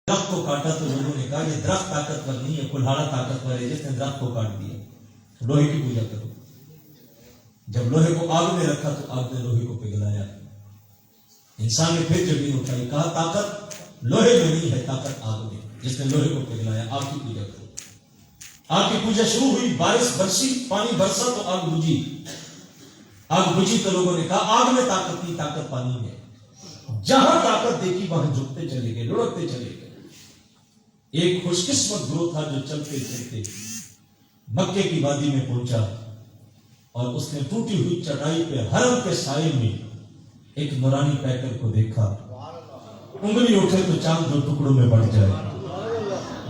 درخت کو کاٹا تو لوگوں نے کہا یہ درخت طاقتور نہیں ہے، کلہاڑا طاقتور ہے جس نے درخت کو کاٹ دیا، لوہے کی پوجا کرو۔ جب لوہے کو آگ میں رکھا تو آگ نے لوہے کو پگھلایا۔ انسان نے پھر زمین اٹھائی، کہا طاقت لوہے میں نہیں ہے، طاقت آگ میں، جس نے لوہے کو پگھلایا۔ آگ کی پوجا کرو۔ آگ کی پوجا شروع ہوئی، بارش برسی، پانی برسا تو آگ بجھی۔ آگ بجھی تو لوگوں نے کہا آگ میں طاقت نہیں، طاقت پانی میں۔ جہاں طاقت دیکھی وہاں جھکتے چلے گئے، لڑکتے چلے گئے۔ ایک خوش قسمت گروہ تھا جو چلتے چلتے مکے کی وادی میں پہنچا اور اس نے ٹوٹی ہوئی چٹائی پہ حرم کے سائے میں ایک نورانی پیکر کو دیکھا۔ انگلی اٹھے تو چاند دو ٹکڑوں میں بڑھ جائے،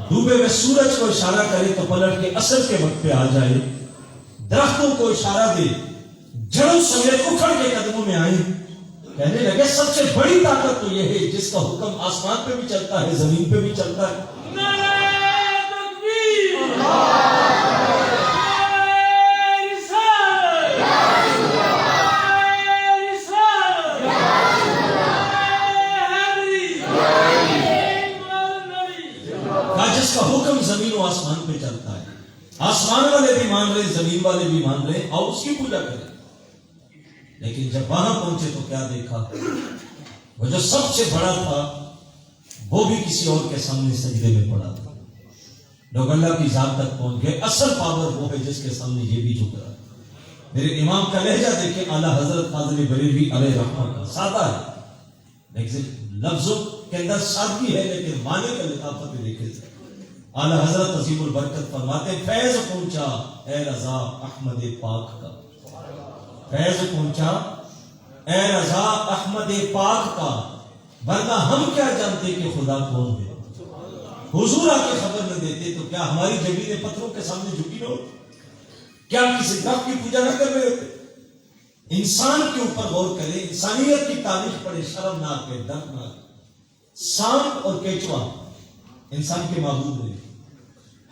ڈوبے ہوئے سورج کو اشارہ کرے تو پلٹ کے اثر کے وقت پہ آ جائے، درختوں کو اشارہ دے جڑوں سمیت اکھڑ کے قدموں میں آئے۔ کہنے لگے سب سے بڑی طاقت تو یہ ہے جس کا حکم آسمان پہ بھی چلتا ہے، زمین پہ بھی چلتا ہے۔ جس کا حکم زمین و آسمان پہ چلتا ہے، آسمان والے بھی مان رہے، زمین والے بھی مان رہے، اور اس کی پوجا کریں۔ لیکن جب وہاں پہنچے تو کیا دیکھا؟ وہ جو سب سے بڑا تھا وہ بھی کسی اور کے سامنے سجدے میں پڑا تھا۔ لوگ اللہ کی ذات تک پہنچ گئے۔ اصل پاور وہ ہے جس کے سامنے یہ بھی جھک رہا۔ میرے امام کا لہجہ دیکھیں، اعلیٰ حضرت فاضل بریلوی علیہ رحمہ، سادہ ہے لیکن لفظوں کے اندر سادگی ہے، لیکن معنی کا لطافت بھی دیکھے جائے۔ اعلیٰ حضرت عظیم البرکت فرماتے فیض پہنچا اے رضا احمد پاک کا، فیض پہنچا اے رضا احمد پاک کا، ورنہ ہم کیا جانتے کہ خدا کون ہے۔ حضور آ کے خبر نہ دیتے تو کیا ہماری زمینیں پتھروں کے سامنے جھکی نہ ہوتی؟ کیا کسی درخت کی پوجا نہ کر رہے ہوتے؟ انسان کے اوپر غور کریں، انسانیت کی تاریخ پڑھے، شرمناک ہے، دردناک۔ سانپ اور کیچوا انسان کے معبود ہیں۔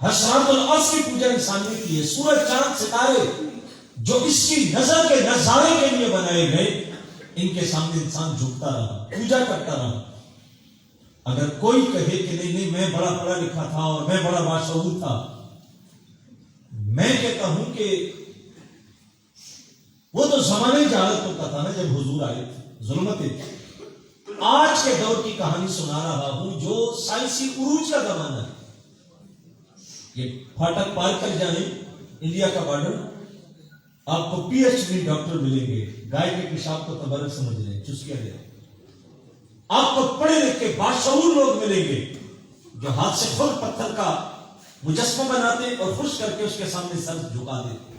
حشرات الارض کی پوجا انسان نے کی ہے۔ سورج چاند ستارے جو اس کی نظر کے نظارے کے لیے بنائے گئے، ان کے سامنے انسان جھکتا رہا، پوجا کرتا رہا۔ اگر کوئی کہے کہ نہیں میں بڑا پڑھا لکھا تھا اور میں بڑا باشعور تھا، میں کہتا ہوں کہ وہ تو زمانے جہالتوں کا تھا نا جب حضور آئے تھے، ظلمتیں تھی۔ آج کے دور کی کہانی سنا رہا ہوں جو سائنسی عروج کا زمانہ ہے۔ یہ پھاٹک پار کر جائیں، انڈیا کا بارڈر، آپ کو پی ایچ ڈی ڈاکٹر ملیں گے، گائے کے پیشاب کو تبرک سمجھ لیں، چسکیا دیں۔ آپ کو پڑھے لکھے باشعور لوگ ملیں گے جو ہاتھ سے خود پتھر کا مجسمہ بناتے اور خوش کر کے اس کے سامنے سر جھکا دیتے۔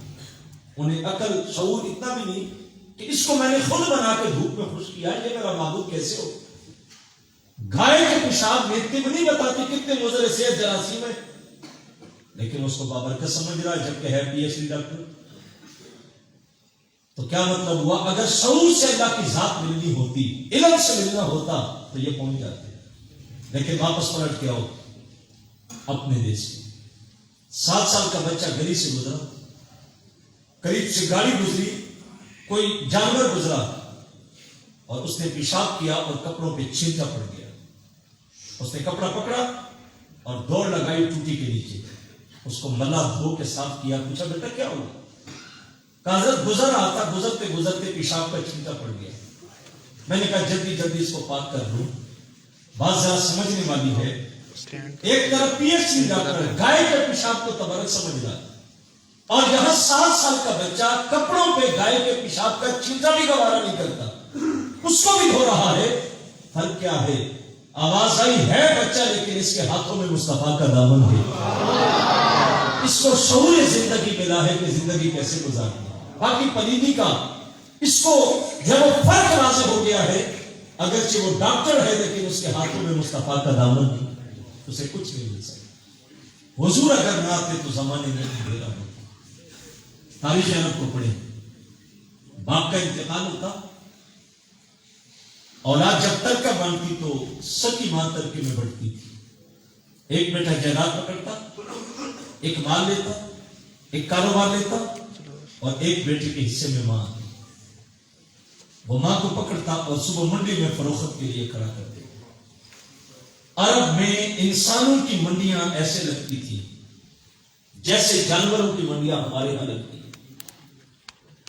انہیں عقل شعور اتنا بھی نہیں کہ اس کو میں نے خود بنا کے دھوپ میں خوش کیا، یہ میرا معبود کیسے ہو۔ گائے کے پیشاب میں طب نہیں بتاتی کتنے مضر صحت جراثیم ہے، لیکن اس کو بابرکت سمجھ رہا ہے جبکہ ہے پی ایچ ڈی ڈاکٹر۔ تو کیا مطلب ہوا؟ اگر شعور سے اللہ کی ذات ملنی ہوتی، علم سے ملنا ہوتا تو یہ پہنچ جاتے۔ لیکن واپس پلٹ کے آؤ اپنے دیش میں۔ 7 سال کا بچہ گلی سے گزرا، قریب سے گاڑی گزری، کوئی جانور گزرا اور اس نے پیشاب کیا اور کپڑوں پہ چھینٹا پڑ گیا۔ اس نے کپڑا پکڑا اور دوڑ لگائی ٹوٹی کے نیچے، اس کو ملا دھو کے صاف کیا، پوچھا بیٹا کیا ہوا؟ حضرت گزر رہا تھا، گزرتے گزرتے پیشاب کا چھینٹا پڑ گیا۔ میں نے کہا جلدی جلدی اس کو پاک کر لوں۔ بات ذرا سمجھنے والی ہے۔ ایک طرف پی ایچ ڈی ڈاکٹر گائے کے پیشاب کو تبرک سمجھ رہا ہے، اور یہاں 7 سال کا بچہ کپڑوں پہ گائے کے پیشاب کا چھینٹا بھی گوارا نہیں کرتا، اس کو بھی دھو رہا ہے۔ فرق کیا ہے؟ آواز آئی ہے بچہ، لیکن اس کے ہاتھوں میں مصطفیٰ کا دامن ہے۔ اس کو شعور زندگی ملا ہے کہ زندگی کیسے گزارنی ہے۔ باقی پلیدی کا اس کو جب وہ فرق واضح ہو گیا ہے، اگرچہ وہ ڈاکٹر ہے لیکن اس کے ہاتھوں میں مصطفیٰ کا دامن نہیں، اسے کچھ نہیں مل سکتا۔ حضور اگر نہ آتے تو زمانے میں اندھیرا ہوتا۔ تاریخ عرب کو پڑھیں، باپ کا انتقال ہوتا، اولاد جب ترکہ بانٹتی تو سکی ماں ترکے میں بڑھتی تھی۔ ایک بیٹا جائیداد پکڑتا، ایک مال لیتا، ایک کاروبار لیتا، اور ایک بیٹے کے حصے میں ماں آتی۔ وہ ماں کو پکڑتا اور صبح منڈی میں فروخت کے لیے کھڑا کر دیتا۔ عرب میں انسانوں کی منڈیاں ایسے لگتی تھی جیسے جانوروں کی منڈیاں ہمارے یہاں لگتی ہیں،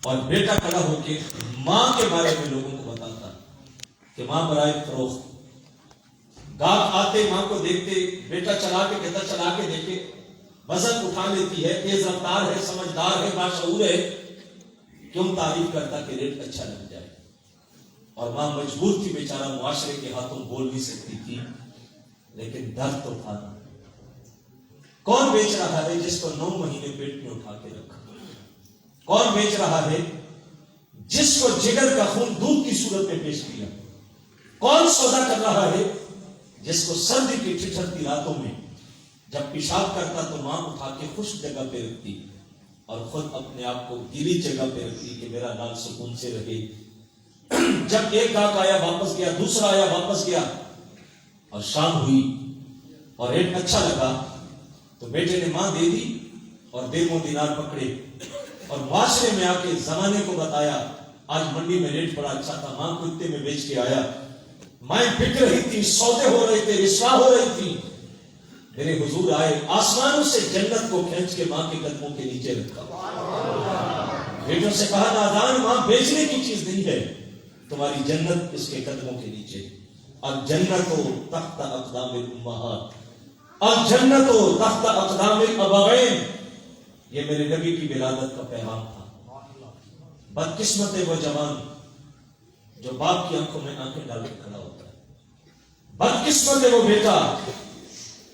اور بیٹا کھڑا ہو کے ماں کے بارے میں لوگوں کو بتاتا کہ ماں برائے فروخت، گاہک آتے ماں کو دیکھتے، بیٹا چلا کے کہتا چلا کے دیکھے، وزن اٹھا لیتی ہے، تیز رفتار ہے، سمجھدار ہے، باشعور ہے، کیوں تعریف کرتا کہ ریٹ اچھا لگ جائے؟ اور ماں مجبور تھی بیچارہ، معاشرے کے ہاتھوں بول نہیں سکتی تھی، لیکن درد تو تھا۔ کون بیچ رہا ہے جس کو 9 مہینے پیٹ میں اٹھا کے رکھا؟ کون بیچ رہا ہے جس کو جگر کا خون دودھ کی صورت میں پیش کیا؟ کون سودا کر رہا ہے جس کو سردی کی ٹھٹھرتی راتوں میں جب پیشاب کرتا تو ماں اٹھا کے خشک جگہ پہ رکھتی اور خود اپنے آپ کو گیلی جگہ پہ رکھتی کہ میرا لال سکون سے رہے؟ جب ایک گاہک آیا واپس گیا، دوسرا آیا واپس گیا، اور شام ہوئی اور ریٹ اچھا لگا تو بیٹے نے ماں دے دی اور دیرمو دینار پکڑے اور معاشرے میں آ کے زمانے کو بتایا آج منڈی میں ریٹ بڑا اچھا تھا، ماں کو اتنے میں بیچ کے آیا، مائیں بک رہی تھی، سودے ہو رہے تھے، رشوہ ہو رہی تھی، میرے حضور آئے، آسمانوں سے جنت کو کھینچ کے ماں کے قدموں کے نیچے رکھا۔ بیٹوں سے کہا نادان، ماں بیچنے کی چیز نہیں ہے، تمہاری جنت اس کے قدموں کے نیچے۔ الجنت تحت اقدام الامہات، الجنت تحت اقدام الابوین، یہ میرے نبی کی ولادت کا پیغام تھا۔ بدقسمت ہے وہ جوان جو باپ کی آنکھوں میں آنکھیں ڈال کے کھڑا ہوتا ہے، بدقسمت ہے وہ بیٹا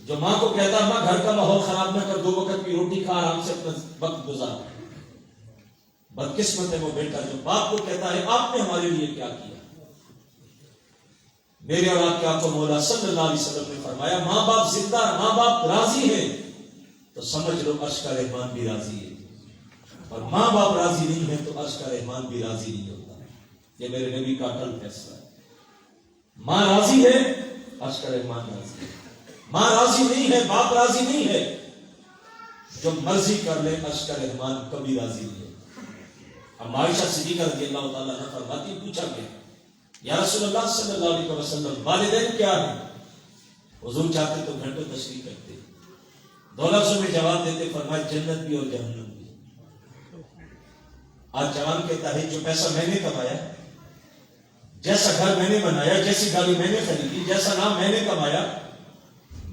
جو ماں کو کہتا ماں گھر کا ماحول خراب نہ کر، 2 وقت کی روٹی کھا، آرام سے اپنا وقت گزار۔ بدقسمت ہے وہ بیٹا جو باپ کو کہتا ہے آپ نے ہمارے لیے کیا کیا؟ میرے اور آپ کے آقا مولا صلی اللہ علیہ وسلم نے فرمایا ماں باپ زندہ، ماں باپ راضی ہیں تو سمجھ لو عرش کا رحمان بھی راضی ہے، اور ماں باپ راضی نہیں ہے تو عرش کا رحمان بھی راضی نہیں ہوتا۔ یہ میرے نبی کا اٹل فیصلہ ہے۔ ماں راضی ہے، عرش کا رحمان راضی ہے۔ ماں راضی نہیں ہے، باپ راضی نہیں ہے، جو مرضی کر لے عرش کا رحمان کبھی راضی نہیں ہے۔ اب عائشہ صدیقہ رضی اللہ تعالیٰ عنہ فرماتی، پوچھا گیا یا رسول اللہ صلی اللہ علیہ وسلم والدین کیا ہے؟ حضور چاہتے تو گھنٹوں تشریح کرتے، 2 لفظوں میں جواب دیتے، فرمایا جنت بھی اور جہنم بھی۔ آج جوان کہتا ہے جو پیسہ میں نے کمایا، جیسا گھر میں نے بنایا، جیسی گاڑی میں نے خریدی، جیسا نام میں نے کمایا،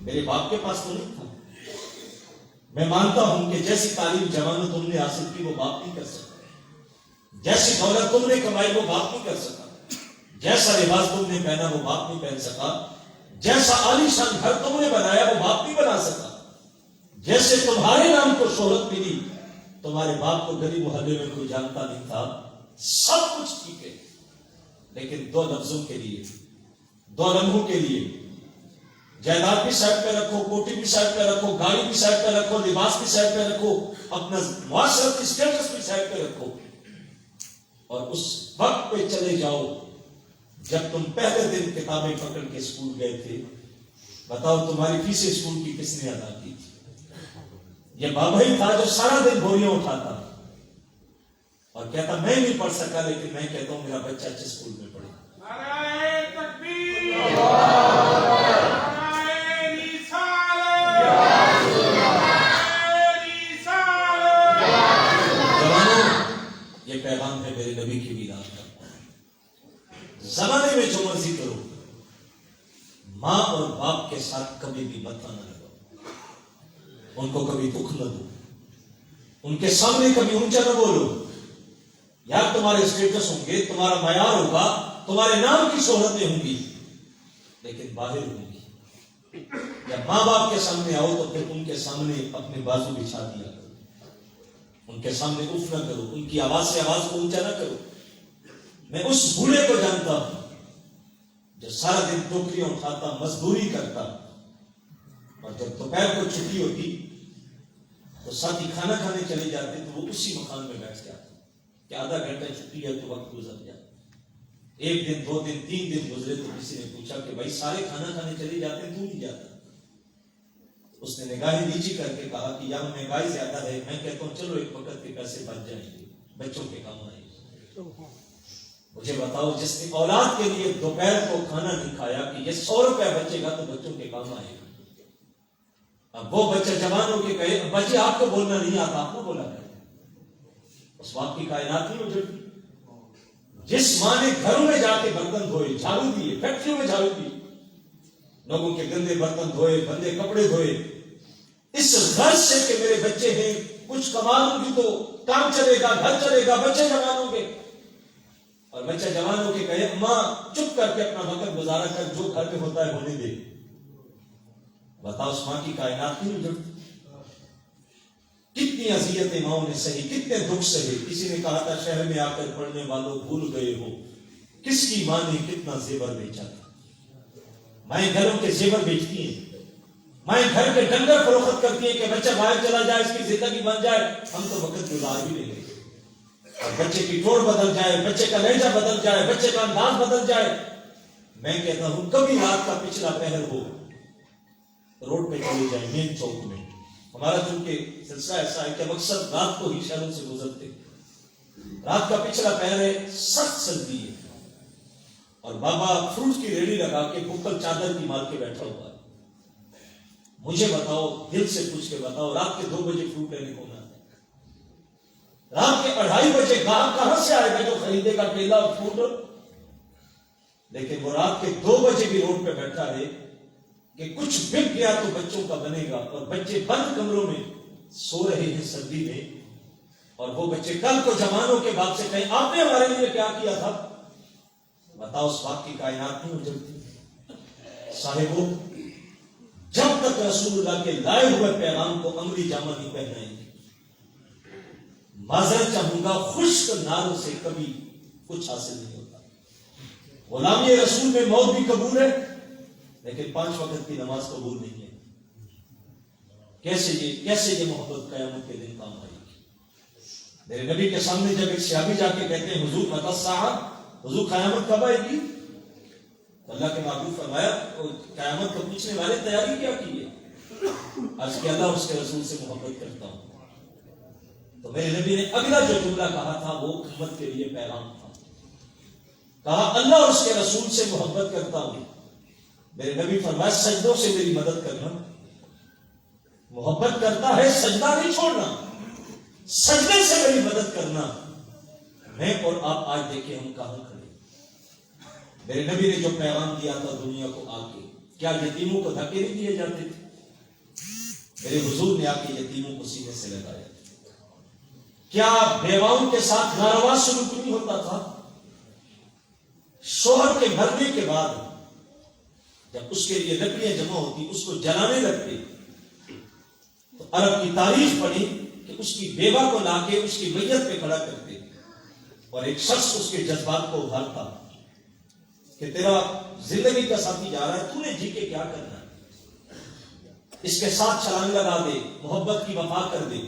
میرے باپ کے پاس تو نہیں تھا۔ میں مانتا ہوں کہ جیسی تعلیم جوانوں تم نے حاصل کی وہ باپ نہیں کر سکتا، جیسی دولت تم نے کمائی وہ باپ نہیں کر سکا، جیسا لباس تم نے پہنا وہ باپ نہیں پہن سکا، جیسا عالیشان گھر تم نے بنایا وہ باپ نہیں بنا سکا، جیسے تمہارے نام کو شہرت ملی تمہارے باپ کو گلی محلے میں کوئی جانتا نہیں تھا۔ سب کچھ ٹھیک ہے، لیکن 2 لفظوں کے لیے، 2 لمحوں کے لیے جائیداد بھی سائڈ پہ رکھو، کوٹی بھی سائڈ پہ رکھو، گاڑی بھی سائڈ پہ رکھو، لباس بھی سائڈ پہ رکھو، اپنا معاشرتی اسٹیٹس بھی سائڈ پہ رکھو، اور اس وقت پہ چلے جاؤ جب تم پہلے دن کتابیں پکڑ کے اسکول گئے تھے۔ بتاؤ تمہاری فیس اسکول کی کس نے ادا کی تھی؟ یہ بابا ہی تھا جو سارا دن بوریاں اٹھاتا اور کہتا میں نہیں پڑھ سکا، لیکن میں کہتا ہوں میرا بچہ اچھے اسکول میں پڑھے۔ نعرہ تکبیر، یہ پیغام ہے میرے نبی کی میراث کا۔ زمانے میں جو مرضی کرو، ماں اور باپ کے ساتھ کبھی بھی مت نہ لگو، ان کو کبھی دکھ نہ دو، ان کے سامنے کبھی اونچا نہ بولو۔ یار تمہارے اسٹیٹس ہوں گے، تمہارا معیار ہوگا، تمہارے نام کی شہرتیں ہوں گی، لیکن باہر ہوں گی۔ جب ماں باپ کے سامنے آؤ تو پھر ان کے سامنے اپنے بازو بچھا دیا کرو، ان کے سامنے اف نہ کرو، ان کی آواز سے آواز کو اونچا نہ کرو۔ میں اس بوڑھے کو جانتا ہوں جو سارا دن ٹوکریاں اٹھاتا، مزدوری کرتا، اور جب دوپہر کو چھٹی ہوتی تو ساتھی کھانا کھانے چلے جاتے تو وہ اسی مکان میں بیٹھ جاتا کہ آدھا گھنٹہ چھٹی ہے تو وقت گزر جاتا۔ 1 دن 2 دن 3 دن گزرے تو کسی نے پوچھا کہ بھائی سارے کھانا کھانے چلے جاتے ہیں تو نہیں جاتا؟ اس نے نگاہیں نیچی کر کے کہا کہ یہاں مہنگائی زیادہ ہے، میں کہتا ہوں چلو 1 وقت کے پیسے بچ جائیں گے، بچوں کے کام آئیں گے۔ مجھے بتاؤ جس نے اولاد کے لیے دوپہر کو کھانا نہیں کھایا کہ یہ 100 روپے بچے گا تو بچوں کے کام آئے گا، اب وہ بچہ جوان ہو کے کہے بچے آپ کو بولنا نہیں آتا، آپ کو بولا کرے، اس باپ کی کائنات نہیں اجڑتی؟ جس ماں نے گھروں میں جا کے برتن دھوئے، جھاڑو دیے، فیکٹریوں میں جھاڑو دی، لوگوں کے گندے برتن دھوئے، گندے کپڑے دھوئے، اس غرض سے کہ میرے بچے ہیں، کچھ کما لوں گی تو کام چلے گا، گھر چلے گا، بچے جوان ہوں گے، اور بچہ جوان ہو کے کہے ماں چپ کر کے اپنا وقت گزارا کر، جو گھر میں ہوتا ہے ہونے دے۔ بتاؤ اس ماں کی کائنات نہیں اجڑتی؟ کتنی اذیتیں ماں نے سہی، کتنے دکھ سہے۔ کسی نے کہا تھا شہر میں آ کر پڑھنے والوں بھول گئے ہو کس کی ماں نے کتنا زیور بیچا تھا۔ مائیں گھروں کے زیور بیچتی ہیں، مائیں گھر کے ڈنگر فروخت کرتی ہیں کہ بچہ باہر چلا جائے، اس کی زندگی بن جائے، ہم تو وقت گزار بھی نہیں گئے، اور بچے کی ٹوڑ بدل جائے، بچے کا لہجہ بدل جائے، بچے کا انداز بدل جائے۔ میں کہتا ہوں کبھی رات کا پچھلا پہر ہو، روڈ پہ چلے جائیں، مین چوک میں، ہمارا چونکہ سلسلہ ایسا ہے کہ مقصد رات کو ہی شہروں سے گزرتے، رات کا پچھلا پہر ہے، سخت سردی ہے، اور بابا فروٹ کی ریڑھی لگا کے بکل چادر کی مار کے بیٹھا ہوا ہے۔ مجھے بتاؤ، دل سے پوچھ کے بتاؤ، رات کے 2 بجے فروٹ لینے کون آتا ہے؟ رات کے 2:30 بجے گاہک کہاں سے آئے گا جو خریدے گا کیلا اور فروٹ؟ لیکن وہ رات کے 2 بجے بھی روڈ پہ بیٹھا ہے کہ کچھ بک گیا تو بچوں کا بنے گا، اور بچے بند کمروں میں سو رہے ہیں سردی میں، اور وہ بچے کل کو جوانوں کے باپ سے کہیں آپ نے ہمارے لیے کیا کیا تھا؟ بتاؤ اس باپ کی کائنات نہیں اجڑتی؟ صاحبوں، جب تک رسول اللہ کے لائے ہوئے پیغام کو عملی جامہ نہیں پہنائیں گے، معذرت چاہوں گا، خشک ناروں سے کبھی کچھ حاصل نہیں ہوتا۔ غلامی رسول میں موت بھی قبول ہے، لیکن 5 وقت کی نماز قبول نہیں ہے۔ کیسے یہ محبت قیامت کے دن کام آئے گی؟ میرے نبی کے سامنے جب ایک صحابی جا کے کہتے ہیں حضور متی الساعہ، حضور قیامت کب آئے گی؟ اللہ کے محبوب فرمایا قیامت کو پوچھنے والے تیاری کیا کی ہے؟ عرض کہ اللہ اس کے رسول سے محبت کرتا ہوں۔ تو میرے نبی نے اگلا جو جملہ کہا تھا وہ امت کے لیے پیغام تھا، کہا اللہ اور اس کے رسول سے محبت کرتا ہوں۔ میرے نبی فرمایا سجدوں سے میری مدد کرنا، محبت کرتا ہے سجدہ نہیں چھوڑنا، سجدے سے میری مدد کرنا۔ میں اور آپ آج دیکھیں ہم کہاں کھڑے۔ میرے نبی نے جو پیغام دیا تھا دنیا کو آ کے، کیا یتیموں کو دھکے نہیں دیے جاتے تھے؟ میرے حضور نے آ کے یتیموں کو سینے سے لگایا۔ کیا بیواؤں کے ساتھ ناروا سلوک نہیں ہوتا تھا؟ شوہر کے مرنے کے بعد جب اس کے لیے لکڑیاں جمع ہوتی اس کو جلانے لگتے، تو عرب کی تاریخ پڑھی کہ اس کی بیوہ کو لا کے اس کی میت پہ کھڑا کرتے، اور ایک شخص اس کے جذبات کو ابھارتا کہ تیرا زندگی کا ساتھی جا رہا ہے، تو نے جی کے کیا کرنا ہے، اس کے ساتھ چھلانگ لگا دے، محبت کی وفا کر دے۔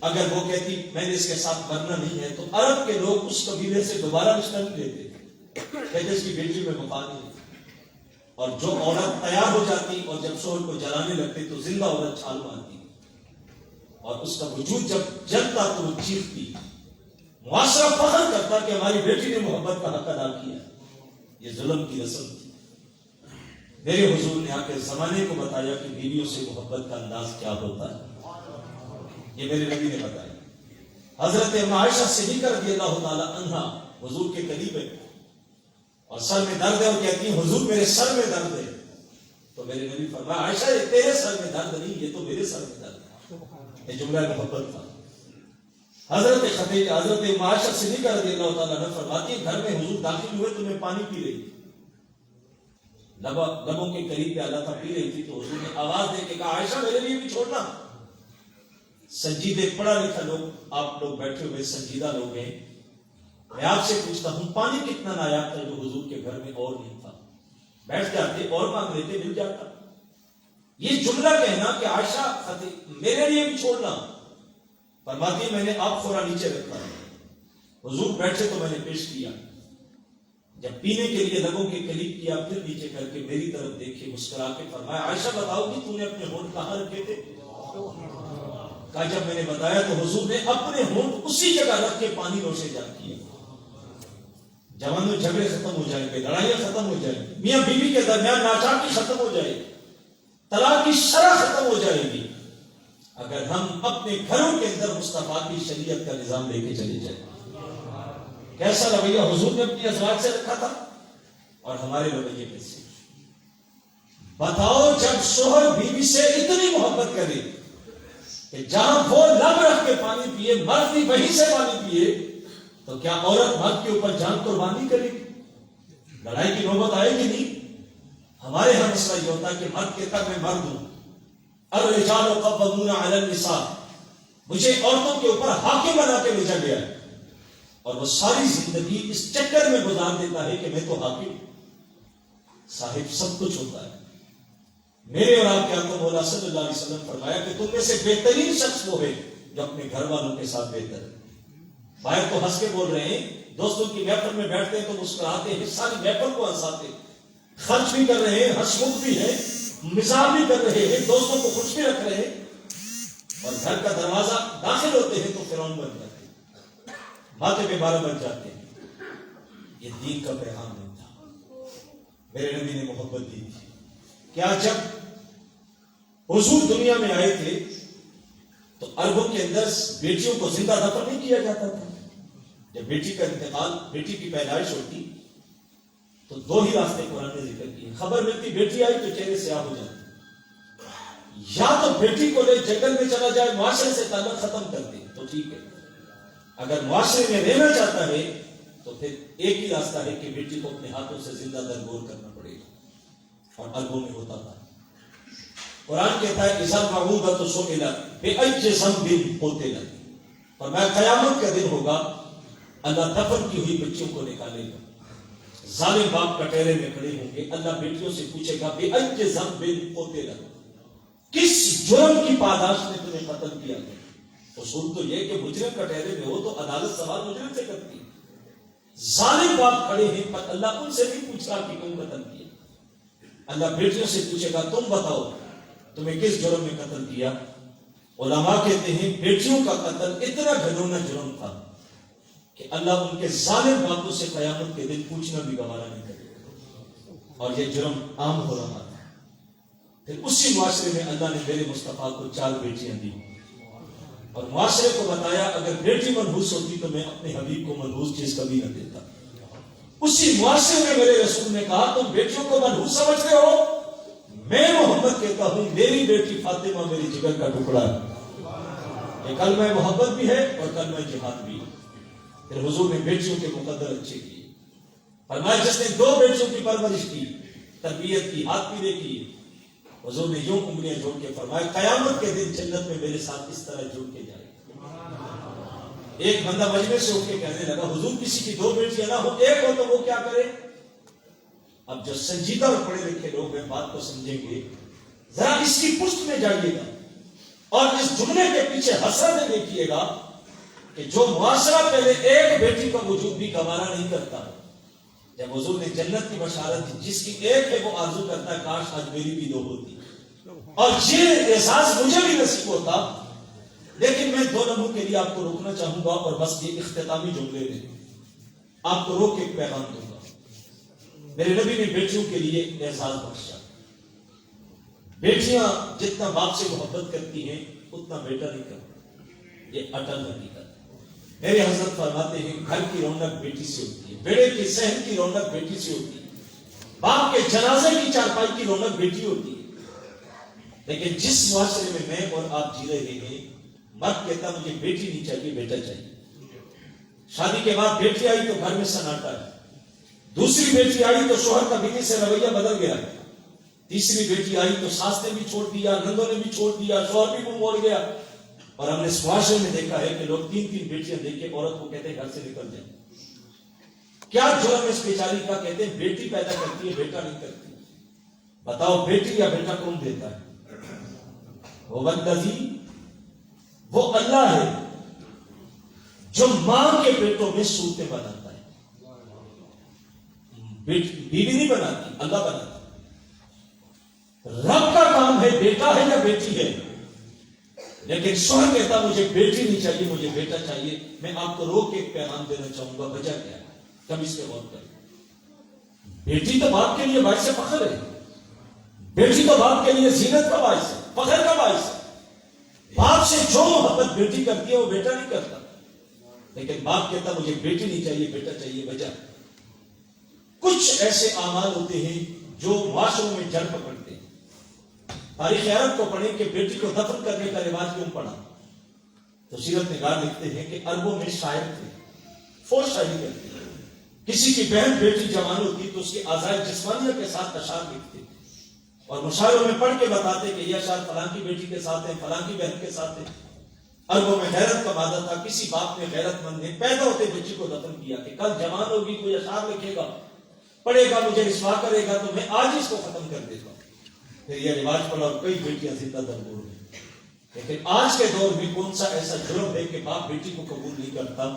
اگر وہ کہتی میں نے اس کے ساتھ مرنا نہیں ہے، تو عرب کے لوگ اس قبیلے سے دوبارہ رشتہ نہیں لیتے، کہتے اس کی بیٹی میں وفا نہیں ہے۔ اور جو عورت تیار ہو جاتی اور جب شوہر کو جلانے لگتے تو زندہ عورت چھال مارتی، اور اس کا وجود جب جلتا تو وہ چیختی۔ معاشرہ فخر کرتا کہ ہماری بیٹی نے محبت کا حق ادا کیا۔ یہ ظلم کی رسم تھی۔ میرے حضور نے آ کے زمانے کو بتایا کہ بیویوں سے محبت کا انداز کیا ہوتا ہے، یہ میرے نبی نے بتایا۔ حضرت عائشہ صدیقہ رضی اللہ تعالی عنہا حضور کے قریب ہے، اور سر میں درد ہے، اور کہتی ہیں حضور میرے سر میں درد ہے، تو میرے نبی فرمایا عائشہ یہ تیرے سر میں درد نہیں، یہ تو میرے سر میں درد ہے۔ یہ جملہ محبت تھا۔ حضرت عائشہ صدیقہ رضی اللہ تعالیٰ عنہ فرماتی ہیں گھر میں حضور داخل ہوئے تو میں پانی پی رہی تھی، لبوں کے قریب پہ اللہ تھا، پی رہی تھی، تو حضور نے آواز دے کے کہا عائشہ میرے لیے بھی چھوڑنا۔ سنجیدے پڑھا لکھا لوگ آپ لوگ بیٹھے ہوئے سنجیدہ لوگ ہیں، میں آپ سے پوچھتا ہوں پانی کتنا نایاب تھا جو حضور کے گھر میں اور نہیں تھا؟ بیٹھ جاتے اور مانگ لیتے، مل جاتا۔ یہ جملہ کہنا کہ عائشہ میرے لیے بھی چھوڑنا، فرماتی میں نے آپ خورا نیچے رکھا، حضور بیٹھے تو میں نے پیش کیا، جب پینے کے لیے لبوں کے قریب کیا پھر نیچے کر کے میری طرف دیکھے، مسکرا کے فرمایا عائشہ بتاؤ کہ تو نے اپنے ہونٹ کہاں رکھے تھے؟ کہا جب میں نے بتایا تو حضور نے اپنے ہونٹ اسی جگہ رکھ کے پانی نوشے جان کیا۔ جوانوں جھگڑے ختم ہو جائیں گے، لڑائیاں ختم ہو جائیں گی، میاں بیوی کے درمیان ناچاکی ختم ہو جائے گی، طلاق کی شرح ختم ہو جائے گی اگر ہم اپنے گھروں کے اندر مصطفیٰ کی شریعت کا نظام لے کے چلے جائیں۔ کیسا رویہ حضور نے اپنی ازواج سے رکھا تھا اور ہمارے رویے کیسے؟ بتاؤ، جب شوہر بیوی سے اتنی محبت کرے کہ جہاں وہ لب رکھ کے پانی پیے مرد بھی وہیں سے پانی پیے، تو کیا عورت مرد کے اوپر جان قربانی کرے گی؟ لڑائی کی نوبت آئے گی نہیں؟ ہمارے یہاں مسئلہ یہ ہوتا ہے کہ مرد کہتا میں مرد ہوں، الرجال قوامون علی النساء، مجھے عورتوں کے اوپر حاکم بنا کے بھیجا گیا ہے، اور وہ ساری زندگی اس چکر میں گزار دیتا ہے کہ میں تو حاکم صاحب سب کچھ ہوتا ہے۔ میرے اور آپ کے آقا مولا صلی اللہ علیہ وسلم فرمایا کہ تم میں سے بہترین شخص وہ ہے جو اپنے گھر والوں کے ساتھ بہتر ہے۔ باہر تو ہنس کے بول رہے ہیں، دوستوں کی محفل میں بیٹھتے ہیں تو مسکراتے ہیں، ساری محفل کو ہنساتے ہیں، خرچ بھی کر رہے ہیں، ہنسمکھ بھی ہیں، مزاح بھی کر رہے ہیں، دوستوں کو خوش بھی رکھ رہے ہیں، اور گھر کا دروازہ داخل ہوتے ہیں تو فرعون بن جاتے ہیں، ماتھے پہ بارہ بن جاتے ہیں۔ یہ دین کا پیغام نہیں تھا، میرے نبی نے محبت دی تھی۔ کیا جب حضور دنیا میں آئے تھے تو عربوں کے اندر بیٹیوں کو زندہ دفن نہیں کیا جاتا تھا؟ جب بیٹی کا انتقال، بیٹی کی پیدائش ہوتی تو دو ہی راستے قرآن نے ذکر کیے۔ خبر ملتی بیٹی آئی تو چہرے سیاہ ہو جاتے، یا تو بیٹی کو لے جنگل میں چلا جائے، معاشرے سے تعلق ختم کر دے تو ٹھیک ہے، اگر معاشرے میں رہنا چاہتا ہے تو پھر ایک ہی راستہ ہے کہ بیٹی کو اپنے ہاتھوں سے زندہ درگور کرنا پڑے گا، اور عربوں میں ہوتا تھا۔ قرآن کہتا ہے اذا الموءودۃ سئلت بأی ذنب قتلت، اور میں قیامت کا دن ہوگا، اللہ دفن کی ہوئی بچیوں کو نکالے گا، ظالم باپ کٹہرے میں کھڑے ہوں گے، اللہ بیٹیوں سے پوچھے گا بأی ذنب قتلت، کس جرم کی پاداش نے تمہیں قتل کیا؟ اصول تو یہ کہ مجرم کٹہرے میں ہو تو عدالت سوال مجرم سے کرتی، ظالم باپ کھڑے ہیں پر اللہ ان سے نہیں پوچھ رہا کہ کیوں قتل کیا، اللہ بیٹیوں سے پوچھے گا تم بتاؤ تمہیں کس جرم میں قتل کیا؟ علماء کہتے ہیں بیٹیوں کا قتل اتنا گھنونا جرم تھا کہ اللہ ان کے ظالم باپوں سے قیامت کے دن پوچھنا بھی گوارا نہیں کرے گا، اور یہ جرم عام ہو رہا تھا۔ پھر اسی معاشرے میں اللہ نے میرے مصطفیٰ کو 4 بیٹیاں دی، اور معاشرے کو بتایا اگر بیٹی منحوس ہوتی تو میں اپنے حبیب کو منحوس چیز کبھی نہ دیتا۔ اسی معاشرے میں میرے رسول نے کہا تم بیٹیوں کو منحوس سمجھتے ہو، میں محمد کہتا ہوں میری بیٹی فاطمہ میری جگر کا ٹکڑا ہے، یہ کلمہ محبت بھی ہے اور کلمہ جہاد بھی ہے۔ پھر حضور نے بیٹیوں کے مقدر اچھے کیے، فرمایا جس نے 2 بیٹیوں کی پرورش کی، تربیت کی، ہاتھ پیرے کی، حضور نے یوں انگلیاں جوڑ کے فرمایا قیامت کے دن جنت میں میرے ساتھ اس طرح جڑ کے جائے۔ ایک بندہ مجمع سے اٹھ کے کہنے لگا حضور کسی کی 2 بیٹیاں نہ ہو، ایک ہو تو وہ کیا کرے؟ اب جو سنجیدہ اور پڑھے لکھے لوگ ہیں بات کو سمجھیں گے، ذرا اس کی پشت میں جائیے گا اور اس جملے کے پیچھے حسرت دیکھیے گا کہ جو معاشرہ پہلے ایک بیٹی کا وجود بھی گوارا نہیں کرتا، جب حضور نے جنت کی بشارت دی جس کی ایک ہے وہ آرزو کرتا ہے کاش آج میری بھی 2 ہوتی، اور یہ احساس مجھے بھی نصیب ہوتا۔ لیکن میں 2 لمحوں کے لیے آپ کو روکنا چاہوں گا اور بس یہ اختتامی جملے میں آپ کو روک کے ایک پیغام دوں گا۔ میرے نبی نے بیٹیوں کے لیے اعزاز بخشا، بیٹیاں جتنا باپ سے محبت کرتی ہیں اتنا بیٹا نہیں کرتا، یہ اٹل حقیقت ہے۔ میرے حضرت فرماتے ہیں گھر کی رونق بیٹی سے ہوتی ہے، بیڑے کے صحن کی رونق بیٹی سے ہوتی ہے، باپ کے جنازے کی چارپائی کی رونق بیٹی ہوتی ہے۔ لیکن جس معاشرے میں میں اور آپ جی رہے ہیں، مرد کہتا مجھے بیٹی نہیں چاہیے بیٹا چاہیے، شادی کے بعد بیٹی آئی تو گھر میں سناٹا ہے، دوسری بیٹی آئی تو شوہر کا بیوی سے رویہ بدل گیا، تیسری بیٹی آئی تو ساس نے بھی چھوڑ دیا، نندوں نے بھی چھوڑ دیا، شوہر بھی گم ہو گیا، اور ہم نے اس معاشرے میں دیکھا ہے کہ لوگ 3 بیٹیاں دیکھ کے عورت کو کہتے ہیں گھر سے نکل جائیں۔ کیا جرم اس بیچاری کا؟ کہتے ہیں بیٹی پیدا کرتی ہے بیٹا نہیں کرتی۔ بتاؤ بیٹی یا بیٹا کون دیتا ہے؟ وہ بندگی وہ اللہ ہے جو ماں کے پیٹوں میں صورتیں بناتا ہے، بیوی نہیں بناتی، اللہ بناتا۔ رب کا کام ہے بیٹا ہے یا بیٹی ہے، لیکن شوہر کہتا مجھے بیٹی نہیں چاہیے مجھے بیٹا چاہیے۔ میں آپ کو روک کے ایک پیغام دینا چاہوں گا، وجہ کیا ہے؟ کبھی اس پہ غور کریں. بیٹی تو باپ کے لیے باعث فخر ہے, بیٹی تو باپ کے لیے زینت کا باعث ہے, فخر کا باعث ہے. باپ سے جو محبت بیٹی کرتی ہے وہ بیٹا نہیں کرتا, لیکن باپ کہتا مجھے بیٹی نہیں چاہیے, بیٹا چاہیے. وجہ کچھ ایسے اعمال ہوتے ہیں جو معاشروں میں جڑ پکڑتے ہیں. تاریخ عرب کو پڑھیں کہ بیٹی کو دفن کرنے کا رواج کیوں پڑا, تو سیرت نگار لکھتے ہیں کہ عربوں میں شاعر تھے, فوش شاعری کرتے ہیں. کسی کی بہن بیٹی جوان ہوتی تو اس کی آزائے جسمانیہ کے ساتھ اشعار لکھتے اور مشاعروں میں پڑھ کے بتاتے کہ یہ اشعار فلاں کی بیٹی کے ساتھ ہیں, فلاں کی بہن کے ساتھ ہیں. عربوں میں غیرت کا مادہ تھا. کسی باپ نے غیرت مند نے پیدا ہوتے بچی کو دفن کیا کہ کل جوان ہوگی, کوئی اشعار لکھے گا, پڑھے گا, مجھے رسوا کرے گا تو میں آج ہی اس کو ختم کر دے گا. پھر یہ رواج پڑا اور کئی بیٹیاں زندہ درگور ہیں. لیکن آج کے دور میں کون سا ایسا جرم ہے کہ باپ بیٹی کو قبول نہیں کرتا؟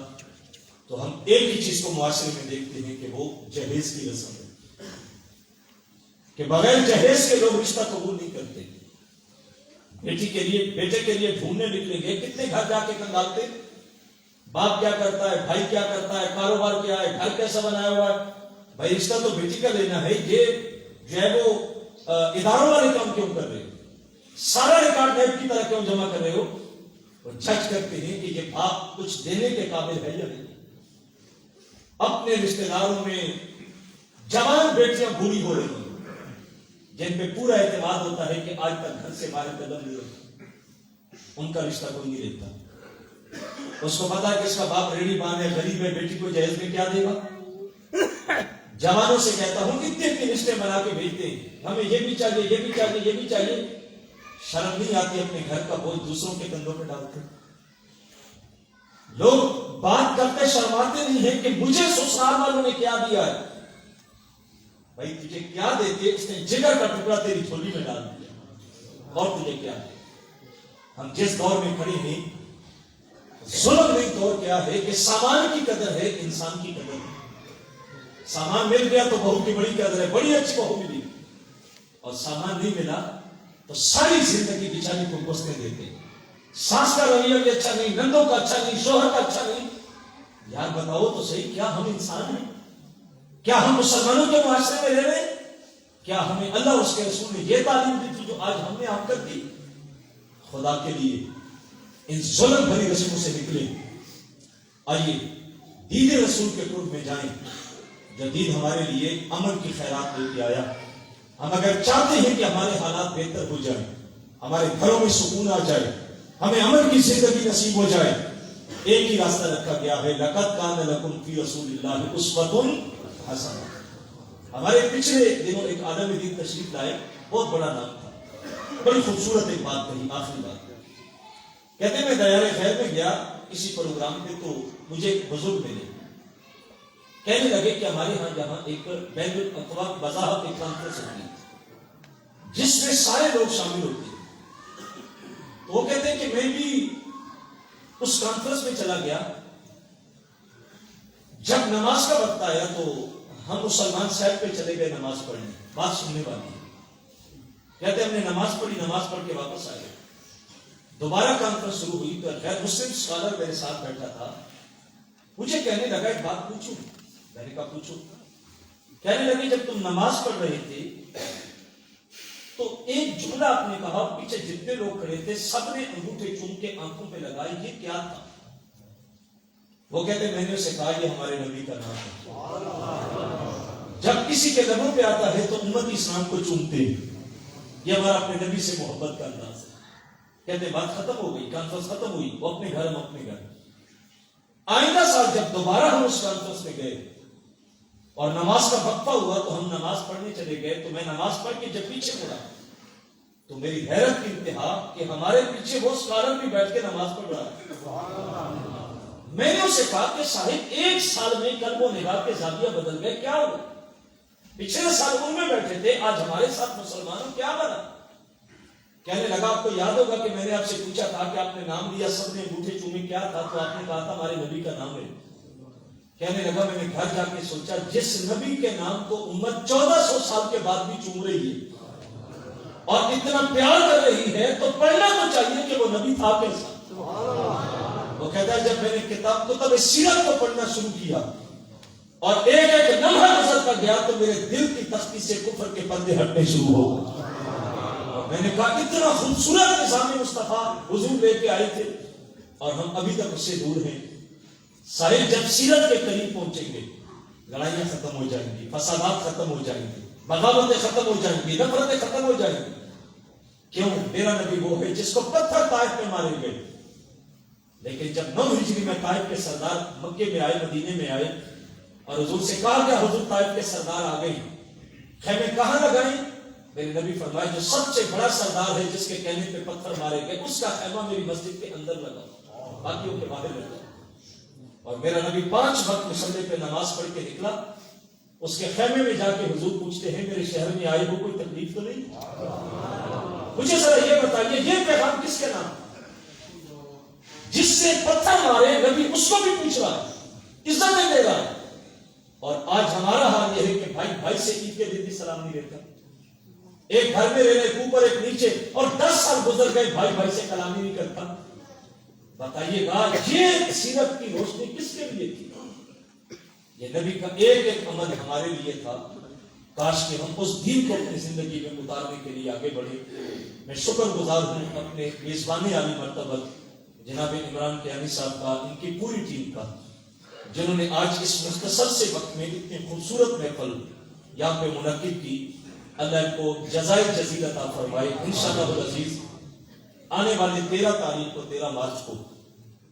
تو ہم ایک ہی چیز کو معاشرے میں دیکھتے ہیں کہ وہ جہیز کی رسم ہے, کہ بغیر جہیز کے لوگ رشتہ قبول نہیں کرتے. بیٹی کے لیے, بیٹے کے لیے ڈھونڈنے نکلیں گے, کتنے گھر جا کے کنگالتے, باپ کیا کرتا ہے, بھائی کیا کرتا ہے, کاروبار کیا ہے, گھر کیسا بنایا ہوا ہے. بھائی رشتہ تو بیٹی کا لینا ہے, یہ جو ہے وہ اداروں والے کام کیوں کر رہے ہو, سارا ریکارڈ نیب کی طرح کیوں جمع کر رہے ہو. اور جج کرتے ہیں کہ یہ باپ کچھ دینے کے قابل ہے یا نہیں. اپنے رشتہ داروں میں جوان بیٹیاں بری ہو رہی ہیں جن پہ پورا اعتماد ہوتا ہے کہ آج تک گھر سے باہر قدم نہیں رکھتے, ان کا رشتہ کوئی نہیں دیتا. اس کو پتا ہے کہ اس کا باپ ریڑھی باندھ ہے, غریب ہے, بیٹی کو جہیز میں کیا دے گا. جوانوں سے کہتا ہوں اتنے رشتے بنا کے بھیجتے ہیں, ہمیں یہ بھی چاہیے, یہ بھی چاہیے, یہ بھی چاہیے. شرم نہیں آتی اپنے گھر کا بوجھ دوسروں کے کندھوں پہ ڈالتے. لوگ بات کرتے شرماتے نہیں ہیں کہ مجھے سسرال والوں نے کیا دیا ہے. بھائی تجھے کیا دیتے, اس نے جگر کا ٹکڑا تیری جھولی میں ڈال دیا, اور تجھے کیا دے. ہم جس دور میں کھڑے ہیں, ظلم نہیں دور کیا ہے کہ سامان کی قدر ہے, انسان کی قدر ہے. سامان مل گیا تو بہو کی بڑی قدر ہے, بڑی اچھی بہو ملی, اور سامان نہیں ملا تو ساری زندگی بیچاری کو گھسنے دیتے. ساس کا رویہ بھی اچھا نہیں, نندوں کا اچھا نہیں, شوہر کا اچھا نہیں. یار بتاؤ تو صحیح, کیا ہم انسان ہیں؟ کیا ہم مسلمانوں کے معاشرے میں رہ رہے ہیں؟ کیا ہمیں اللہ اس کے رسول نے یہ تعلیم دی تھی جو آج ہم نے آپ کر دی؟ خدا کے لیے ان ظلم بھری رسموں سے نکلے. آئیے دید رسول کے قرب میں جائیں. جدید ہمارے لیے امن کی خیرات لے کے آیا. ہم اگر چاہتے ہیں کہ ہمارے حالات بہتر ہو جائیں, ہمارے گھروں میں سکون آ جائے, ہمیں امن کی زندگی نصیب ہو جائے, ایک ہی راستہ رکھا گیا ہے, لقد کان لکم فی رسول اللہ اسوۃ حسنہ. ہمارے پچھلے دنوں ایک عالم دین تشریف لائے, بہت بڑا نام تھا, بڑی خوبصورت ایک بات کہی, آخری بات کہتے ہیں میں دیار خیر میں گیا کسی پروگرام پہ, تو مجھے ایک بزرگ ملے, کہنے لگے کہ ہمارے ہاں یہاں ایک بین الاقوامی وضاحت ایک کانفرنس ہوتی ہے جس میں سارے لوگ شامل ہوتے ہیں. تو وہ کہتے ہیں کہ میں بھی اس کانفرنس میں چلا گیا. جب نماز کا وقت آیا تو ہم مسلمان صاحب پہ چلے گئے نماز پڑھنے, بات سننے والی. کہتے ہم نے نماز پڑھی, نماز پڑھ کے واپس آئے. دوبارہ کانفرنس شروع ہوئی تو غیر مسلم اسکالر میرے ساتھ بیٹھا تھا, مجھے کہنے لگا ایک بات پوچھوں. میں نے کہا پوچھو. کہنے لگے جب تم نماز پڑھ رہے تھے تو ایک جملہ آپ نے کہا, پیچھے جتنے لوگ کھڑے تھے سب نے انگوٹھے چوم کے آنکھوں پہ لگائی, یہ کیا تھا؟ وہ کہتے میں نے اسے کہا یہ ہمارے نبی کا نام ہے. جب کسی کے لبوں پہ آتا ہے تو امت اسلام کو چومتے ہیں, یہ ہمارا اپنے نبی سے محبت کا انداز ہے. کہتے بات ختم ہو گئی, کانفرنس ختم ہوئی, وہ اپنے گھر, ہم اپنے گھر. آئندہ سال جب دوبارہ ہم اس کانفرنس میں گئے اور نماز کا وقفہ ہوا تو ہم نماز پڑھنے چلے گئے. تو میں نماز پڑھ کے جب پیچھے مڑا تو میری حیرت کی انتہا کہ ہمارے پیچھے وہ اسکالر بھی بیٹھ کے نماز پڑھ رہا ہے. میں نے اسے کہا کہ صاحب ایک سال میں قلب و نگاہ کے زاویہ بدل گئے, کیا ہوا؟ پچھلے سال ان میں بیٹھے تھے, آج ہمارے ساتھ مسلمانوں, کیا بنا؟ کہنے لگا آپ کو یاد ہوگا کہ میں نے آپ سے پوچھا تھا کہ آپ نے نام لیا, سب نے انگوٹھے چومے, کیا تھا؟ تو آپ نے کہا تھا ہمارے نبی کا نام ہے. کہنے لگا میں نے گھر جا کے سوچا جس نبی کے نام کو امت 1400 سال کے بعد بھی چوم رہی ہے اور اتنا پیار کر رہی ہے تو پڑھنا تو چاہیے کہ وہ نبی تھا کیسا. وہ کہتا ہے جب میں نے کتاب سیرت کو پڑھنا شروع کیا اور ایک ایک لمحہ گزرتا گیا تو میرے دل کی تختی سے کفر کے پردے ہٹنے شروع ہو گئے. اور میں نے کہا اتنا خوبصورت نظام مصطفیٰ حضور لے کے آئے تھے اور ہم ابھی تک اس سے دور ہیں. صاحب جب سیرت کے قریب پہنچیں گے لڑائیاں ختم ہو جائیں گی, فسادات ختم ہو جائیں گی, بغاوتیں ختم ہو جائیں گی, نفرتیں ختم ہو جائیں گی. کیوں؟ میرا نبی وہ ہے جس کو پتھر طائف میں مارے گئے, لیکن جب 9 ہجری میں طائف کے سردار مکے میں آئے, مدینے میں آئے اور حضور سے کہا گیا حضور طائف کے سردار آ گئے, خیمے کہاں لگائیں؟ میرے نبی فرمائے جو سب سے بڑا سردار ہے جس کے کہنے پہ پتھر مارے گئے اس کا خیمہ میری مسجد کے اندر لگا, باقیوں کے باہر لگا. اور میرا نبی 5 وقت مصلی پہ نماز پڑھ کے نکلا, اس کے خیمے میں جا کے حضور پوچھتے ہیں میرے شہر میں آئے ہو کوئی تکلیف تو نہیں؟ مجھے ذرا یہ بتائیے یہ پیغام کس کے نام؟ جس سے پتھر مارے نبی اس کو بھی پوچھ رہا ہے, عزتیں دے رہا ہے. اور آج ہمارا حال یہ ہے کہ بھائی بھائی سے عید کے دن بھی سلام نہیں دیتا, ایک گھر میں رہنے ایک اوپر ایک نیچے, اور 10 سال گزر گئے بھائی بھائی سے کلام ہی نہیں کرتا. بتائیے گا یہ سیرت کی روشنی کس کے لیے تھی؟ یہ نبی کا ایک ایک عمل ہمارے لیے تھا. کاش کہ ہم اس دین کو اپنی زندگی میں اتارنے کے لیے آگے بڑھے. میں شکر گزار ہوں اپنے میزبان عالی مرتبہ جناب عمران کیانی صاحب کا, ان کی پوری ٹیم کا, جنہوں نے آج اس مختصر سے وقت میں اتنی خوبصورت محفل یہاں پہ منعقد کی. اللہ کو جزائے جزیل عطا فرمائے. انشاءاللہ العزیز آنے والے 13 تاریخ کو 13 مارچ کو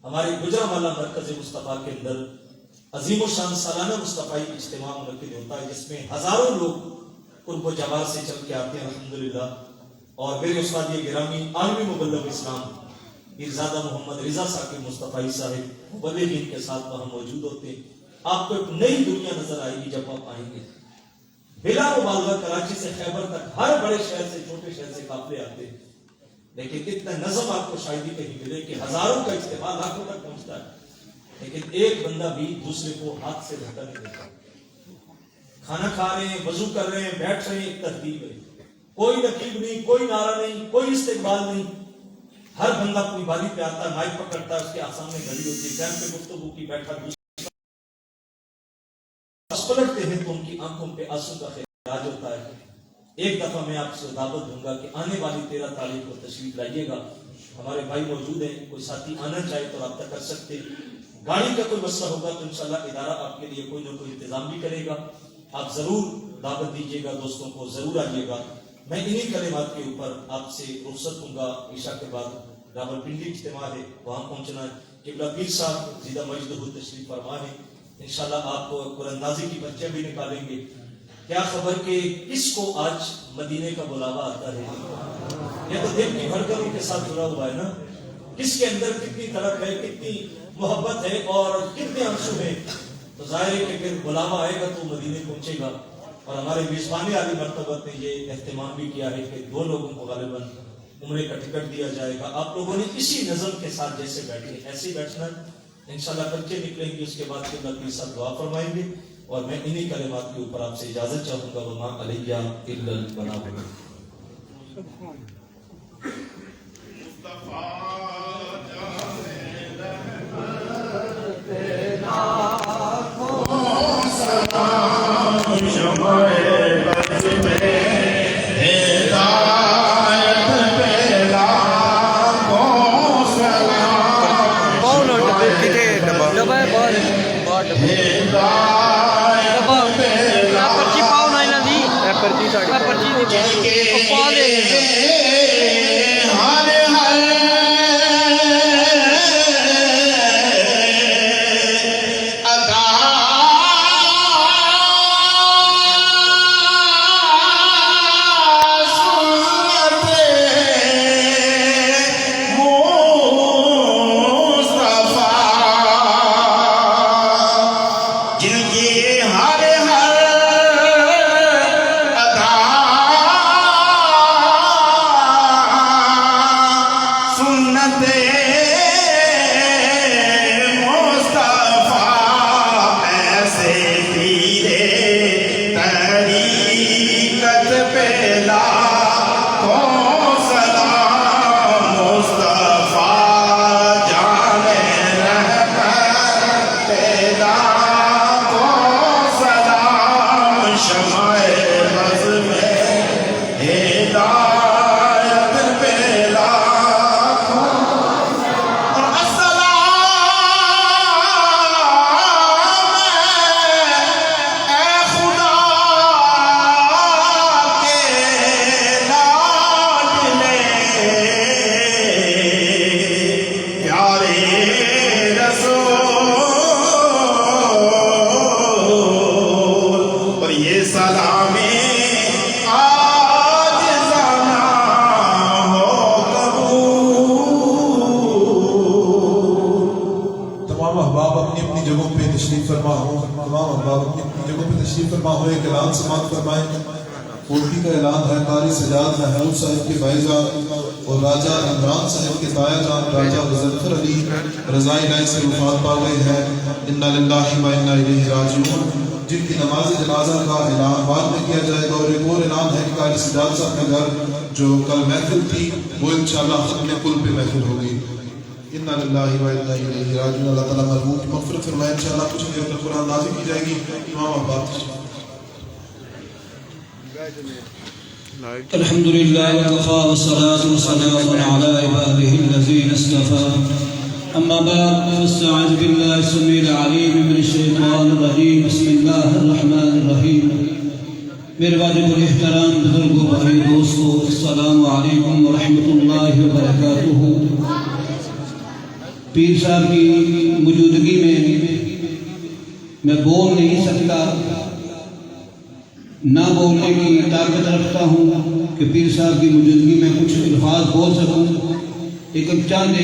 ہمارے گجرانوالہ مرکز مصطفیٰ کے اندر عظیم الشان سالانہ مصطفی اجتماع منعقد ہوتا ہے, جس میں ہزاروں لوگ قرب و جوار سے چل کے آتے ہیں الحمدللہ. اور میرے استاد گرامی عالمی مبلغ اسلام پیرزادہ محمد رضا ثاقب مصطفی صاحب مبلغین کے ساتھ وہاں موجود ہوتے ہیں. آپ کو ایک نئی دنیا نظر آئے گی جب آپ آئیں گے. بلا مبالغہ کراچی سے خیبر تک ہر بڑے شہر سے چھوٹے شہر سے قافلے آتے ہیں, لیکن اتنا نظم آپ کو شاید ہی کہیں ملے کہ ہزاروں کا اجتماع لاکھوں تک پہنچتا ہے, لیکن ایک بندہ بھی دوسرے کو ہاتھ سے دھکا نہیں دیتا. کھانا کھا رہے ہیں, وضو کر رہے ہیں, بیٹھ رہے ہیں, ایک ترتیب ہے, کوئی نقیب نہیں, کوئی نعرہ نہیں, کوئی استقبال نہیں. ہر بندہ اپنی باری پہ آتا ہے, مائک پکڑتا ہے, اس کے سامنے گھڑی ہوتی ہے, ٹائم پہ گفتگو کی, بیٹھا پلٹتے ہیں تو ان کی آنکھوں پہ آنسو کا خراج ہوتا ہے. ایک دفعہ میں آپ سے دعوت دوں گا کہ آنے والی 13 تاریخ کو تشریف لائیے گا. ہمارے بھائی موجود ہیں, کوئی ساتھی آنا چاہے تو رابطہ کر سکتے ہیں. گاڑی کا کوئی مسئلہ ہوگا تو انشاءاللہ ادارہ آپ کے لیے کوئی نہ کوئی انتظام بھی کرے گا. آپ ضرور دعوت دیجیے گا, دوستوں کو ضرور آئیے گا. میں انہی کلمات کے اوپر آپ سے رخصت ہوں گا. عشاء کے بعد راولپنڈی اجتماع ہے, وہاں پہنچنا ہے. قبلہ پیر صاحب زیدہ مجدہ تشریف فرما ہے, انشاءاللہ آپ کو قرآن اندازی کی پرچیاں بھی نکالیں گے. کیا خبر کہ کس کو آج مدینے کا بلاوا آتا ہے؟ یہ تو دل کی دھڑکنوں کے ساتھ جڑا ہوا ہے نا. کس کے اندر کتنی تڑپ ہے, کتنی محبت ہے اور کتنے آنسو ہیں. تو ظاہر ہے کہ پھر بلاوا آئے گا تو مدینے پہنچے گا. اور ہمارے میزبان عالی مرتبہ نے یہ اہتمام بھی کیا ہے کہ 2 لوگوں کو غالباً عمرے کا ٹکٹ دیا جائے گا. آپ لوگوں نے اسی نظم کے ساتھ جیسے بیٹھے ایسے ہی بیٹھنا. انشاءاللہ بچے نکلیں گے, اس کے بعد قبلہ پیر صاحب دعا فرمائیں گے. اور میں انہی کلمات کے اوپر آپ سے اجازت چاہوں گا. وما علیہ الا البلاغ. پرچی تشریف فرما ہوئے اعلان سماعت فرمائیں۔ کوٹھی کا اعلان ہے قاری سجاد محمود صاحب کے بھائیزا اور راجہ عمران صاحب کے تایا جان راجہ مظفر علی رضائی لائن سے وفات پا گئے ہیں۔ انا للہ و انا الیہ راجعون، جن کی نماز جنازہ کا اعلان بعد میں کیا جائے گا۔ اور ایک اور اعلان ہے کہ قاری سجاد صاحب کا گھر جو کل محفل تھی وہ انشاءاللہ ختم کل پہ محفل ہوگی۔ انا للہ و انا الیہ راجعون۔ اللہ تعالیٰ مرحوم کی مغفرت فرمائے۔ انشاءاللہ کچھ دیر تک قرآن نازل کی جائے گی۔ امام احباب الحمد لله وكفى والصلاة والسلام على عباده الذين اصطفى أما بعد فاستعذ بالله السميع العليم من الشيطان الرجيم بسم الله الرحمن الرحيم میرے واجب الاحترام بزرگوں بھائی دوستو السلام علیکم ورحمۃ اللہ وبرکاتہ۔ پیر صاحب کی موجودگی میں بول نہیں سکتا، نہ بولنے کی طاقت رکھتا ہوں کہ پیر صاحب کی موجودگی میں کچھ الفاظ بول سکوں، لیکن چند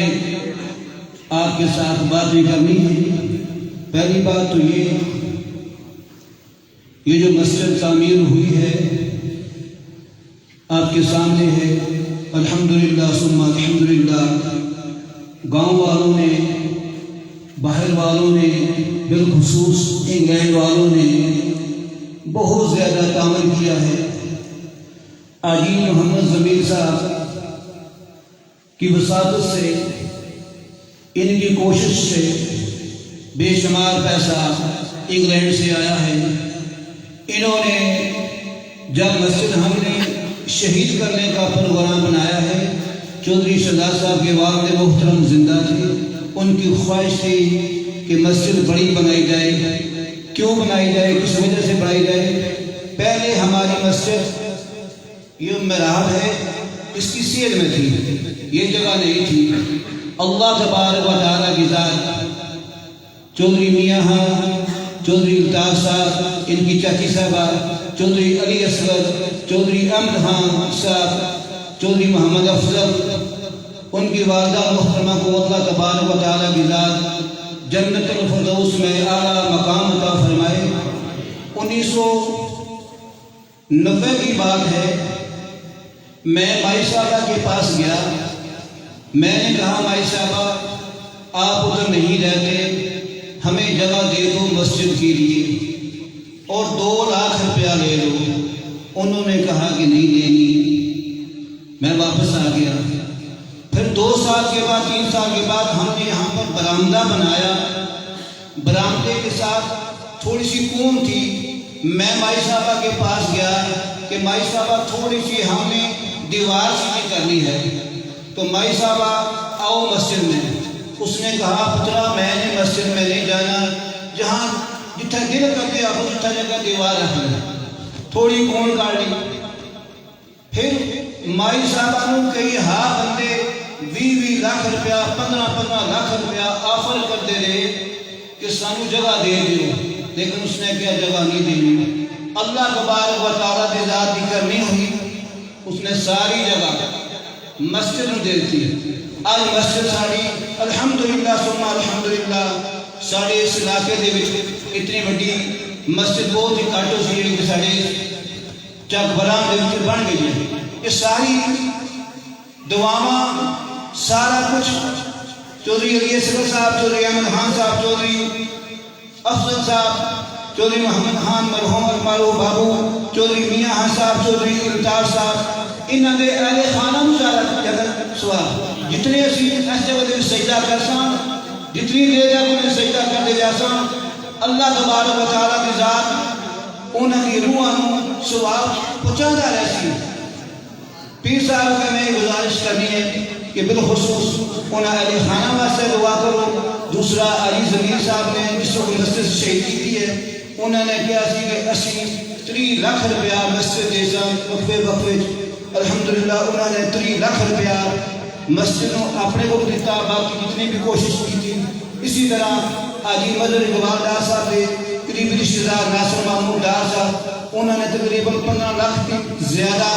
آپ کے ساتھ باتیں کرنی ہے۔ پہلی بات تو یہ جو مسجد تعمیر ہوئی ہے آپ کے سامنے ہے، الحمدللہ ثم الحمدللہ، گاؤں والوں نے، باہر والوں نے، بالخصوص انگلینڈ والوں نے بہت زیادہ تعمیر کیا ہے۔ عجیب محمد ضمیر صاحب کی وساطت سے، ان کی کوشش سے بے شمار پیسہ انگلینڈ سے آیا ہے۔ انہوں نے جب مسجد ہم نے شہید کرنے کا پروگرام بنایا ہے، چودھری شہزاد صاحب کے والد محترم زندہ تھے، ان کی خواہش تھی کہ مسجد بڑی بنائی جائے۔ کیوں بنائی جائے، کس وجہ سے بنائی جائے؟ پہلے ہماری مسجد یہ محراب ہے، اس کی سیل میں تھی، یہ جگہ نہیں تھی۔ اللہ تبارک و تعالیٰ کی ذات، چودھری میاں چودھری الطاف صاحب، ان کی چاچی صاحبہ چودھری علی اصغر، چودھری امد خان صاحب، چودھری محمد افضل، ان کی والدہ محترمہ کو اللہ تبارک و تعالیٰ کی ذات جنت الفردوس میں اعلیٰ مقام عطا فرمائے۔ 1990 کی بات ہے، میں مائی صاحبہ کے پاس گیا، میں نے کہا مائی صاحبہ آپ ادھر نہیں رہتے، ہمیں جگہ دے دو مسجد کے لیے اور 2 لاکھ روپیہ لے لو۔ انہوں نے کہا کہ نہیں دینی۔ میں واپس آ گیا، پھر 2 سال کے بعد 3 سال کے بعد ہم نے یہاں پر برآمدہ بنایا، برآمدے کے ساتھ تھوڑی سی کون تھی۔ میں مائی صاحبہ کے پاس گیا کہ مائی صاحبہ تھوڑی سی ہم نے دیوار سیدھی کرنی ہے، تو مائی صاحبہ آؤ مسجد میں۔ اس نے کہا پترا میں نے مسجد میں نہیں جانا، جہاں جتھا دل کرتے آپ جتھا جگہ دیوار رکھنا، تھوڑی کون کاٹ لی۔ پھر مائی صاحبہ نے کئی بندے 20 لاکھ روپیہ 15 لاکھ روپیہ آفر کرتے رہے کہ سانو جگہ دے دیو، لیکن اس نے کیا جگہ نہیں دینی۔ اللہ تبارک و تعالیٰ کی ذات کی کرنی ہوئی، اس نے ساری جگہ مسجد میں دے دی۔ آج مسجد ساری الحمدللہ ثم الحمدللہ سارے اس علاقے دے وچ اتنی بڑی مسجد بہت ہی گھٹ ہو سی کہ سارے چک برام دے وچ بن گئی ہے۔ یہ ساری دعاواں سارا کچھ چودھری علی اصغر صاحب، چودھری احمد خان صاحب، چودھری افضل صاحب، چودھری محمد خان مرحوم المعروف بابو، چودھری میاں خان صاحب، چودھری الطاف صاحب، انہوں نے اہل خانہ سارا جگہ سوال جتنے اسی اس جگہ دے سجدہ کرساں، جتنی دیر جا کو سجدہ کرتے جاساں، اللہ تبارک و تعالیٰ کی ذات انہوں کی روحاں سواب پہنچاتا رہتی۔ پیر صاحب کا میں گزارش کرنی ہے کہ بالخصوص انہوں اہل خانہ واسطے دعا کرو۔ دوسرا علی ضمیر صاحب نے جس کو مسجد شہید کی ہے، انہوں نے کیا سی کہ اسی 30 لاکھ روپیہ مسجد دے ساں وقفے وقفے، الحمدللہ انہوں نے 30 لاکھ روپیہ مسجد اپنے کو دیتا، باقی جتنی بھی کوشش کی تھی۔ اسی طرح حاجی مظہر اقبال ڈار صاحب نے قریبی رشتہ دار ناصر محمود ڈار صاحب، انہوں نے تقریباً 15 لاکھ کی زیادہ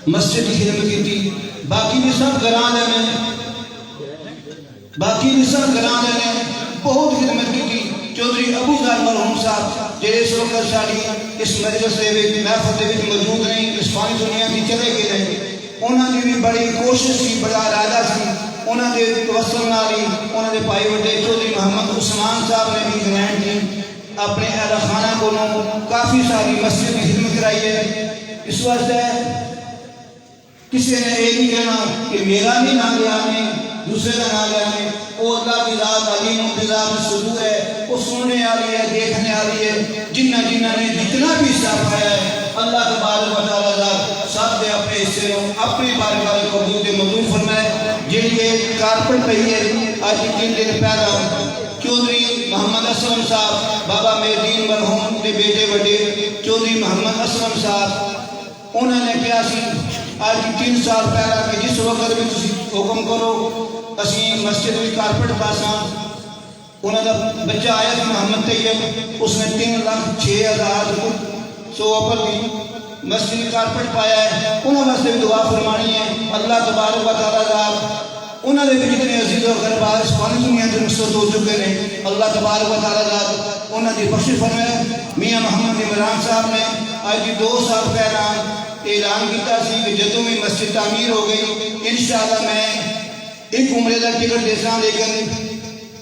مسجد کی خدمت کی تھی۔ باقی بھی سب گران نے بہت خدمت کی تھی۔ چودھری ابو ذر مرحوم صاحب، جڑے اس وقت ساری اس مجلس دے وچ محفل دے وچ موجود نہیں، اس فانی دنیا دی چلے گئے نے، انہاں دی بھی بڑی کوشش سی، بڑا ارادہ سی، انہاں دے توسل نال ہی انہاں دے بھائی وڈے چودھری محمد عثمان صاحب نے بھی انگلینڈ کی اپنے اہل خانہ کو کافی ساری مسجد کی خدمت کرائی ہے۔ اس واسطے کسی نے یہ نہیں کہنا کہ میرا بھی نام لیا میں دوسرے کا نام لیا میں، وہ اللہ کی ذات علیم انتظام صدور ہے، وہ سننے والی ہے، دیکھنے والی ہے۔ جنہ نے جتنا بھی حصہ پایا ہے اللہ تبارک و تعالیٰ ذات سب نے اپنے حصے کو اپنی بارگاہ میں قبول منظور فرمائے۔ جن کے کارپٹ پہ ہے آج 3 دن پہلا چودھری محمد اسلم صاحب، بابا میردین مرحوم کے بیٹے بڑے چودھری محمد اسلم صاحب، انہوں نے کیا سی آج 3 سال پہلا کہ جس وقت بھی تسی حکم کرو اسی مسجد میں کارپٹ پاساں، انہوں کا بچہ آیا تھا محمد طیب، اس نے 3,06,100 پر بھی مسجد میں کارپٹ پایا ہے۔ انہوں نے بھی دعا فرمانی ہے، اللہ تبارک و تعالیٰ ذات انہوں نے بھی جتنے عزیز و اقربا اس فانی دنیا سے رخصت ہو چکے ہیں، اللہ تبارک و تعالیٰ ذات انہوں نے بخشش فرمائے۔ میاں محمد عمران صاحب نے آج 2 سال پہلا اعلان کیا سی کہ جدوں بھی مسجد تعمیر ہو گئی انشاءاللہ میں ایک عمرے کا ٹکٹ دیساں، لیکن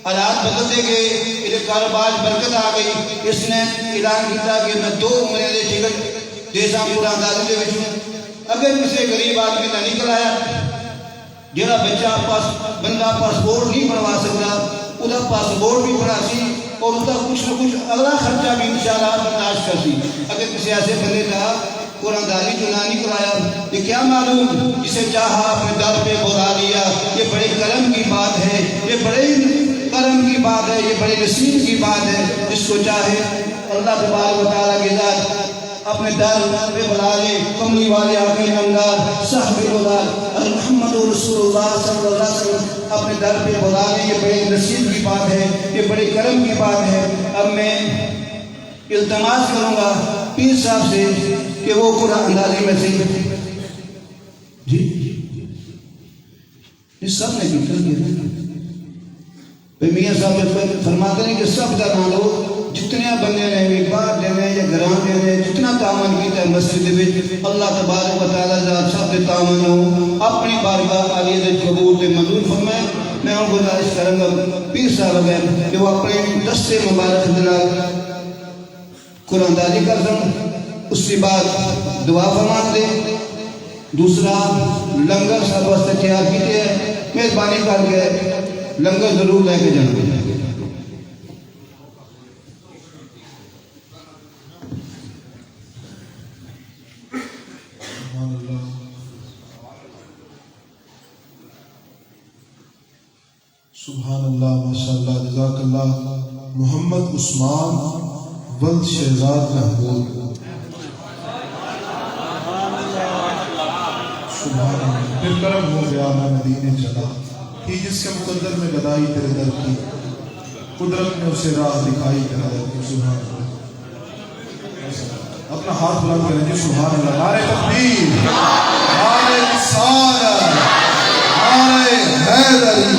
حالات بدلتے گئے، یہ کاروبار برکت آ گئی، اس نے اعلان کیا کہ میں 2 عمرے کے ٹکٹ دیساں پورا اندازے دے وچوں۔ اگر کسی غریب آدمی کا نکل آیا جڑا بچہ بندہ پاسپورٹ نہیں بنوا سکتا، وہ پاسپورٹ بھی بنا سی اور اس کا کچھ نہ کچھ اگلا خرچہ بھی انشاءاللہ برداشت کر سی۔ اگر کسی ایسے بندے کا قرآن داری جو نہ نہیں کرایا، یہ کیا معلوم جسے چاہا اپنے در پہ بلا لیا۔ یہ بڑے کرم کی بات ہے، یہ بڑے کرم کی بات ہے، یہ بڑے نصیب کی بات ہے۔ جس کو چاہے اللہ تبارک و تعالیٰ کی ذات اپنے در پہ بلا لے۔ کملی والے آقا نامدار صاحب الولاد محمد رسول اللہ صلی اللہ علیہ وسلم اپنے در پہ بلا لے، یہ بڑے نصیب کی بات ہے، یہ بڑے کرم کی بات ہے۔ اب میں التماس کروں گا پیر صاحب سے کہ وہ قرآن اندازی میں سے جی اس سب نے کر دیا۔ میاں صاحب فرماتے ہیں کہ سب کا نام لو، جتنے بندے نے بھی باہر دینے یا گھراں دینے جتنا تعاون کیتا ہے مسجد میں، اللہ تبارک و تعالیٰ ذات سب کے تعاون ہو اپنی بارگاہ عالیہ دے قبول تے منظور فرمائے۔ میں ان کو گزارش کروں گا پیر صاحب ہے کہ وہ اپنے دستے مبارک دلال قرآن داری کر دیں، اس کے بعد دعا فرما دے۔ دوسرا لنگر صاحب واسطے تیار کیتے ہیں، مہربانی کر کے لنگر ضرور لے کے جانا۔ سبحان اللہ، ماشاءاللہ، جزاک اللہ۔ محمد عثمان ولد شہزاد محمود، سبحان اللہ۔ پھر کرم ہو گیا میں مدینے چلا، کہ جس کے مقدر میں گدائی تیرے در کی، قدرت نے اسے راہ دکھائی تیرے در کی۔ سبحان اللہ۔ اپنا ہاتھ بلند کریں جی، سبحان اللہ۔ نعرہ تکبیر، نعرہ رسالت، نعرہ حیدری۔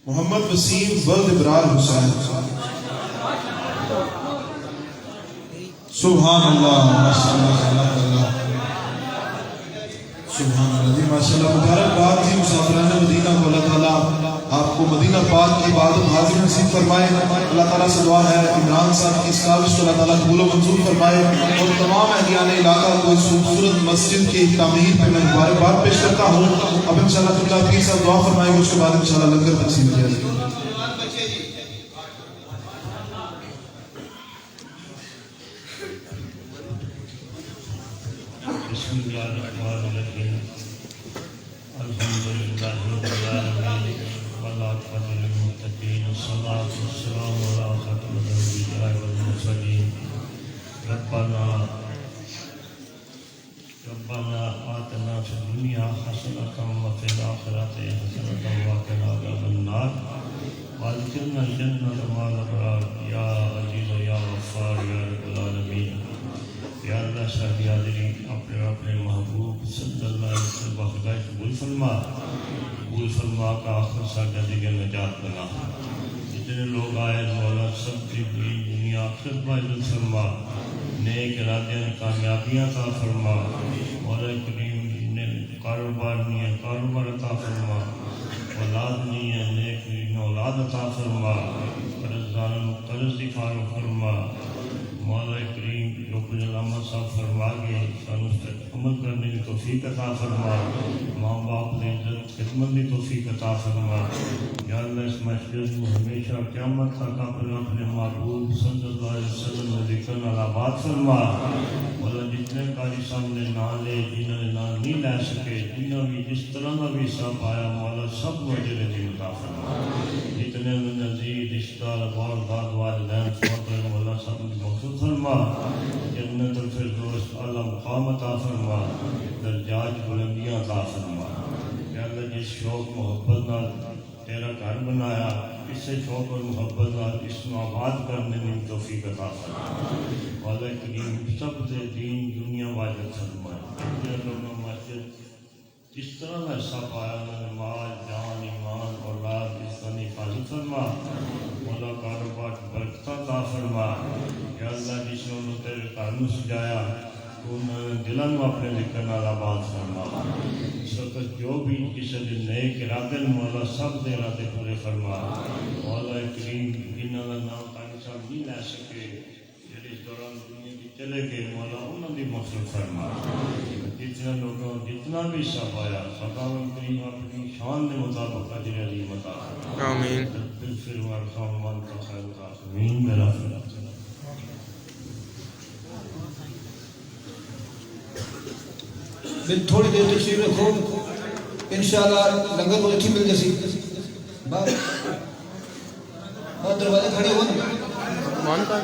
محمد وسیم ولد ابرار حسین، سبحان اللہ، ماشاءاللہ، سبحان اللہ جی، ماشاءاللہ۔ مبارکباد جی مسافران مدینہ کو اللہ تعالیٰ آپ کو مدینہ پاک کی عبادت حاضر نصیب فرمائے۔ اللہ تعالیٰ سے دعا ہے عمران صاحب کی اس کاوش کو اللہ تعالیٰ قبول و منظور فرمائے، اور تمام اہلیان علاقہ کو اس خوبصورت مسجد کی تعمیر پہ میں مبارکباد پیش کرتا ہوں۔ اب انشاءاللہ قبلہ پیر صاحب دعا فرمائیں گے، اس کے بعد انشاءاللہ لنگر تقسیم کیا جائے گا۔ بسم اللہ الرحمن الرحیم، الحمدللہ رب العالمین، والعاقبۃ للمتقین، والصلاۃ والسلام علی خاتم الانبیاء والمرسلین۔ ربنا آتنا فی الدنیا حسنۃ وفی الآخرۃ حسنۃ وقنا عذاب النار، وادخلنا الجنۃ مع الابرار، یا عزیز یا غفار یا رب العالمین۔ یا اللہ جلسہ کی حاضری اپنے اپنے محبوب صلی اللہ علیہ وسلم بخدا قبول فرما کا آخر ساڈا دیگر نجات بنا. جتنے لوگ آئے مولا سب کی دین دنیا آخرت میں عزت فرما. نیک ارادے کامیابیاں عطا فرما. مولا کریم نے کاروبار نہیں ہے کاروبار عطا فرما. اولاد نہیں ہے نیک اولاد عطا فرما. قرض داروں قرض دی فارغ فرما. مولا کریم جو کچھ علامہ صاحب فرما گئے سانو اس پر عمل کرنے کی توفیق عطا فرما. ماں باپ نے عزت خدمت کی توفیق عطا فرما. یا اللہ اس مسجد کو ہمیشہ قیامت تک اپنے محبوب صلی اللہ علیہ وسلم نے ذکر نال آباد فرما. مولا جتنے قاری صاحب نے نام لے جنہوں نے نام نہیں لے سکے جنہوں بھی جس طرح کا بھی سب آیا مولا سب کو اجر عظیم عطا فرما. جتنے نزیر رشتہ والداد والدین فوت ہوئے مولا سب کی مغفرت فرما. جنت الفردوس اعلیٰ مقام عطا فرما. درجات بلندیاں عطا فرما. یا اللہ جس شوق محبت نال تیرا گھر بنایا اسے شوق اور محبت نال اس کو آباد کرنے میں توفیق عطا فرما. مولا کریم سب سے دین دنیا واجب فرما. جتنے لوگوں مسجد جس طرح کا حصہ پایا انہوں نے مال جان ایمان اولاد اس کا حفاظت فرما. مولا کاروبار کی برکت عطا فرما. یا اللہ جس نے انہوں تیرے گھر میں سجایا انہوں نے دلوں کو اپنے ذکر نال آباد فرما. اس وقت جو بھی کسی دن نیک ارادے مولا سب دے ارادے پورے فرما. مولا کریم جنہوں کا نام تاکہ صاحب نہیں لے سکے جڑے اس دوران دنیا کی چلے گئے مولا انہوں کی مغفرت فرما. جتنے لوگوں جتنا بھی سب آیا خداوند کریم اپنی شان کے مطابق اجر عظیم عطا فرما. آمین. پھر وارحم وانت خیر الراحمین. میرا فرات تھوڑی دیر تشریف رکھو انشاءاللہ لنگر کو اچھی مل جیسی بات دروازے کھڑے ہو مان کا